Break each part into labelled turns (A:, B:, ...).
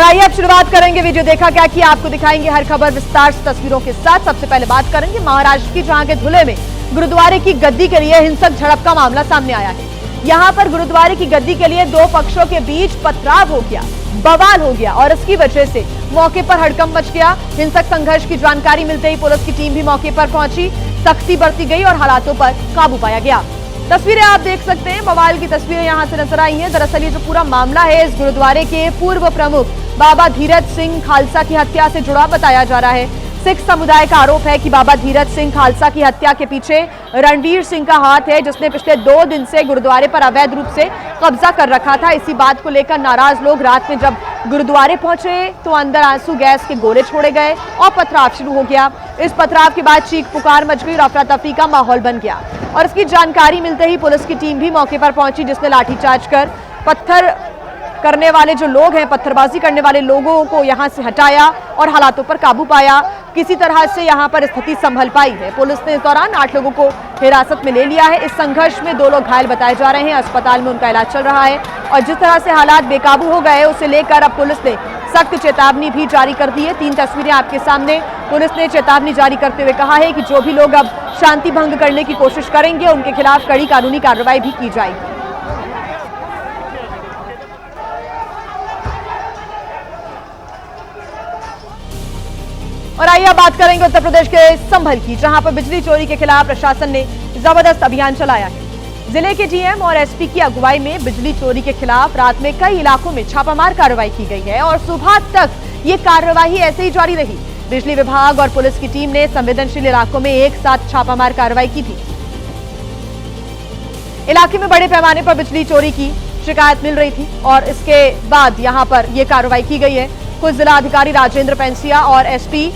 A: आइए अब शुरुआत करेंगे वीडियो देखा क्या कि आपको दिखाएंगे हर खबर विस्तार से तस्वीरों के साथ। सबसे पहले बात करेंगे महाराष्ट्र की, जहां के धुले में गुरुद्वारे की गद्दी के लिए हिंसक झड़प का मामला सामने आया है। यहां पर गुरुद्वारे की गद्दी के लिए दो पक्षों के बीच पथराव हो गया, बवाल हो गया और इसकी वजह से मौके पर हड़कंप मच गया। हिंसक संघर्ष की जानकारी मिलते ही पुलिस की टीम भी मौके पर पहुंची, सख्ती बरती गई और हालातों पर काबू पाया गया। तस्वीरें आप देख सकते हैं, बवाल की तस्वीरें यहां से नजर आई हैं। दरअसल ये जो पूरा मामला है इस गुरुद्वारे के पूर्व प्रमुख बाबा धीरज सिंह खालसा की हत्या से जुड़ा बताया जा रहा है। सिख समुदाय का आरोप है कि बाबा धीरज सिंह खालसा की हत्या के पीछे रणवीर सिंह का हाथ है, जिसने पिछले 2 दिन से गुरुद्वारे पर अवैध रूप से कब्जा कर रखा था। इसी बात को लेकर नाराज लोग रात में जब गुरुद्वारे पहुंचे तो अंदर आंसू गैस के गोले छोड़े गए और पथराव शुरू हो गया। इस पथराव के बाद चीख पुकार मच गई और अफरा तफरी का माहौल बन गया और इसकी जानकारी मिलते ही पुलिस की टीम भी मौके पर पहुंची, जिसने लाठीचार्ज कर पत्थर करने वाले जो लोग हैं, पत्थरबाजी करने वाले लोगों को यहां से हटाया और हालातों पर काबू पाया। किसी तरह से यहां पर स्थिति संभल पाई है। पुलिस ने इस दौरान 8 लोगों को हिरासत में ले लिया है। इस संघर्ष में 2 लोग घायल बताए जा रहे हैं, अस्पताल में उनका इलाज चल रहा है और जिस तरह से हालात बेकाबू हो गए उसे लेकर अब पुलिस ने सख्त चेतावनी भी जारी कर दी है। 3 तस्वीरें आपके सामने। पुलिस ने चेतावनी जारी करते हुए कहा है कि जो भी लोग अब शांति भंग करने की कोशिश करेंगे उनके खिलाफ कड़ी कानूनी कार्रवाई भी की जाएगी। और आइए बात करेंगे उत्तर प्रदेश के संभल की, जहां पर बिजली चोरी के खिलाफ प्रशासन ने जबरदस्त अभियान चलाया है। जिले के डीएम और एसपी की अगुवाई में बिजली चोरी के खिलाफ रात में कई इलाकों में छापामार कार्रवाई की गई है और सुबह तक ये कार्रवाई ऐसे ही जारी रही। बिजली विभाग और पुलिस की टीम ने संवेदनशील इलाकों में एक साथ छापामार कार्रवाई की थी। इलाके में बड़े पैमाने पर बिजली चोरी की शिकायत मिल रही थी और इसके बाद यहां पर यह कार्रवाई की गई है। कुछ जिला अधिकारी राजेंद्र पेंसिया और एसपी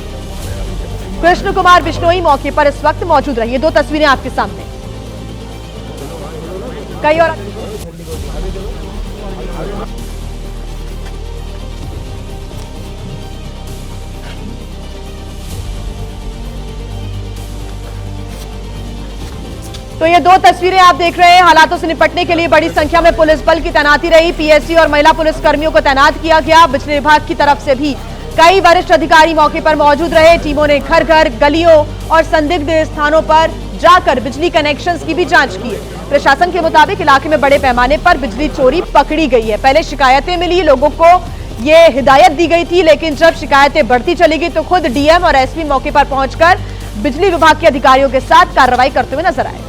A: कृष्ण कुमार बिश्नोई मौके पर इस वक्त मौजूद रही है। 2 तस्वीरें आपके सामने। कई और तो ये 2 तस्वीरें आप देख रहे हैं। हालातों से निपटने के लिए बड़ी संख्या में पुलिस बल की तैनाती रही। पीएससी और महिला पुलिस कर्मियों को तैनात किया गया। बिजली विभाग की तरफ से भी कई वरिष्ठ अधिकारी मौके पर मौजूद रहे। टीमों ने घर घर, गलियों और संदिग्ध स्थानों पर जाकर बिजली कनेक्शंस की भी जांच की। प्रशासन के मुताबिक इलाके में बड़े पैमाने पर बिजली चोरी पकड़ी गई है। पहले शिकायतें मिली, लोगों को ये हिदायत दी गई थी, लेकिन जब शिकायतें बढ़ती चली गई तो खुद डीएम और एसपी मौके पर पहुंचकर बिजली विभाग के अधिकारियों के साथ कार्रवाई करते हुए नजर आए।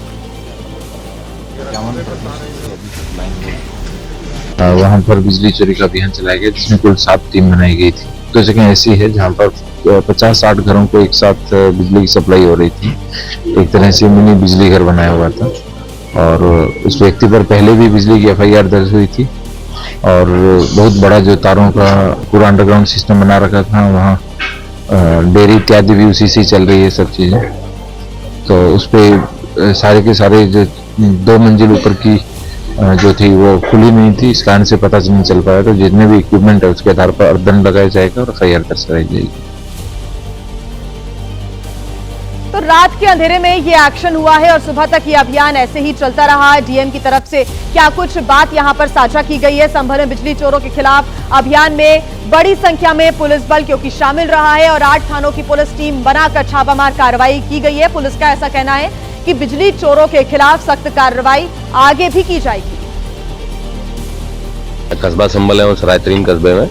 B: वहां पर बिजली चोरी का अभियान चलाया गया, जिसमें कुल 7 टीम बनाई गई थी। 2 जगह ऐसी है जहां पर 50-60 घरों को एक साथ बिजली की सप्लाई हो रही थी। एक तरह से मिनी बिजली घर बनाया हुआ था और उस व्यक्ति पर पहले भी बिजली की FIR दर्ज हुई थी और बहुत बड़ा जो तारों का पूरा अंडरग्राउंड सिस्टम बना रखा था। वहाँ डेयरी इत्यादि भी उसी से चल रही है सब चीजें। तो उस पर सारे के सारे जो 2 मंजिल ऊपर की जो थी वो खुली नहीं थी, इस कारण से पता नहीं चल पाया। तो जितने भी इक्विपमेंट है उसके आधार पर दंड लगाया जाएगा और FIR दर्ज कराई जाएगी।
A: तो रात के अंधेरे में ये एक्शन हुआ है और सुबह तक ये अभियान ऐसे ही चलता रहा। डीएम की तरफ से क्या कुछ बात यहां पर साझा की गई है। संभल में बिजली चोरों के खिलाफ अभियान में बड़ी संख्या में पुलिस बल क्योंकि शामिल रहा है और 8 थानों की पुलिस टीम बनाकर छापामार कार्रवाई की गई है। पुलिस का ऐसा कहना है कि बिजली चोरों के खिलाफ सख्त कार्रवाई आगे भी की जाएगी।
C: कस्बा संभल है उस रायतरीन कस्बे में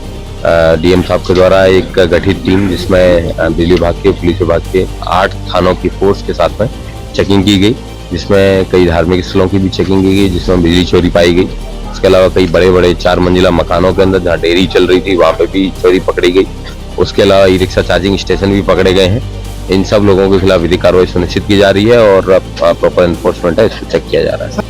C: डीएम साहब के द्वारा एक गठित टीम, जिसमें बिजली विभाग के, पुलिस विभाग के 8 थानों की फोर्स के साथ में चेकिंग की गई, जिसमें कई धार्मिक स्थलों की भी चेकिंग की गई, जिसमें बिजली चोरी पाई गई। उसके अलावा कई बड़े बड़े 4 मंजिला मकानों के अंदर जहाँ डेयरी चल रही थी वहाँ पे भी चोरी पकड़ी गई। उसके अलावा ई रिक्शा चार्जिंग स्टेशन भी पकड़े गए हैं। इन सब लोगों के खिलाफ विधिक कार्रवाई सुनिश्चित की जा रही है और प्रॉपर एनफोर्समेंट है, इसको चेक किया जा रहा है।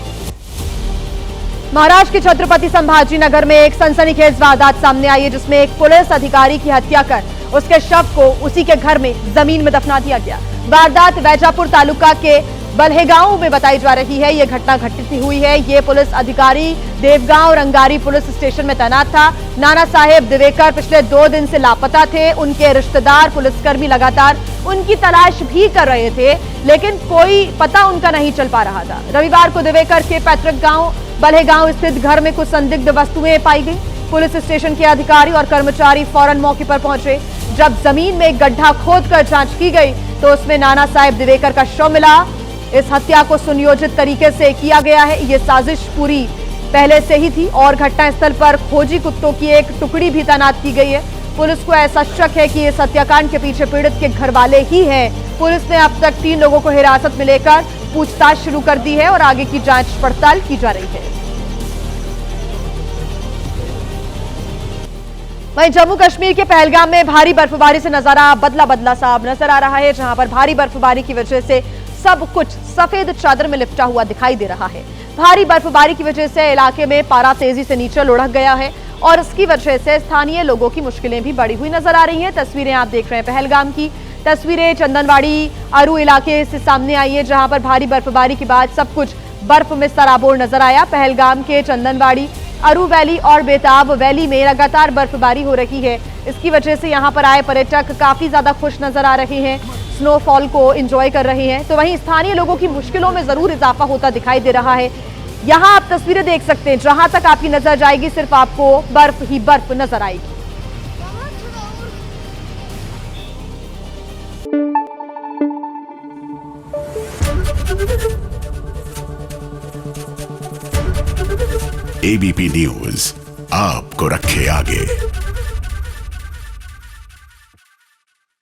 A: महाराष्ट्र के छत्रपति संभाजी नगर में एक सनसनीखेज वारदात सामने आई है, जिसमें एक पुलिस अधिकारी की हत्या कर उसके शव को उसी के घर में जमीन में दफना दिया गया। वारदात वैजापुर तालुका के बल्हेगांव में बताई जा रही है। यह घटना घटित हुई है। ये पुलिस अधिकारी देवगांव रंगारी पुलिस स्टेशन में तैनात था। नाना साहेब दिवेकर पिछले 2 दिन से लापता थे। उनके रिश्तेदार पुलिसकर्मी लगातार उनकी तलाश भी कर रहे थे, लेकिन कोई पता उनका नहीं चल पा रहा था। रविवार को दिवेकर के पैतृक गांव बल्हेगांव स्थित घर में कुछ संदिग्ध वस्तुएं पाई गई। पुलिस स्टेशन के अधिकारी और कर्मचारी फौरन मौके पर पहुंचे। जब जमीन में एक गड्ढा खोदकर जांच की गई तो उसमें नाना साहेब दिवेकर का शव मिला। इस हत्या को सुनियोजित तरीके से किया गया है। ये साजिश पूरी पहले से ही थी और घटनास्थल पर खोजी कुत्तों की एक टुकड़ी भी तैनात की गई है। पुलिस को ऐसा शक है कि इस हत्याकांड के पीछे पीड़ित के घर वाले ही हैं। पुलिस ने अब तक 3 लोगों को हिरासत में लेकर पूछताछ शुरू कर दी है और आगे की जांच पड़ताल की जा रही है। वहीं जम्मू कश्मीर के पहलगाम में भारी बर्फबारी से नजारा बदला सा नजर आ रहा है, जहां पर भारी बर्फबारी की वजह से सब कुछ सफेद चादर में लिपटा हुआ दिखाई दे रहा है। भारी बर्फबारी की वजह से इलाके में पारा तेजी से नीचे लुढ़क गया है और इसकी वजह से स्थानीय लोगों की मुश्किलें भी बढ़ी हुई नजर आ रही हैं। तस्वीरें आप देख रहे हैं पहलगाम की। तस्वीरें चंदनवाड़ी अरू इलाके से सामने आई है, जहां पर भारी बर्फबारी के बाद सब कुछ बर्फ में सराबोर नजर आया। पहलगाम के चंदनवाड़ी, अरू वैली और बेताब वैली में लगातार बर्फबारी हो रही है। इसकी वजह से यहां पर आए पर्यटक काफी ज्यादा खुश नजर आ रहे हैं, स्नोफॉल को एंजॉय कर रहे हैं। तो वहीं स्थानीय लोगों की मुश्किलों में जरूर इजाफा होता दिखाई दे रहा है। यहां आप तस्वीरें देख सकते हैं, जहां तक आपकी नजर जाएगी सिर्फ आपको बर्फ ही बर्फ नजर आएगी।
D: एबीपी न्यूज आपको रखे आगे।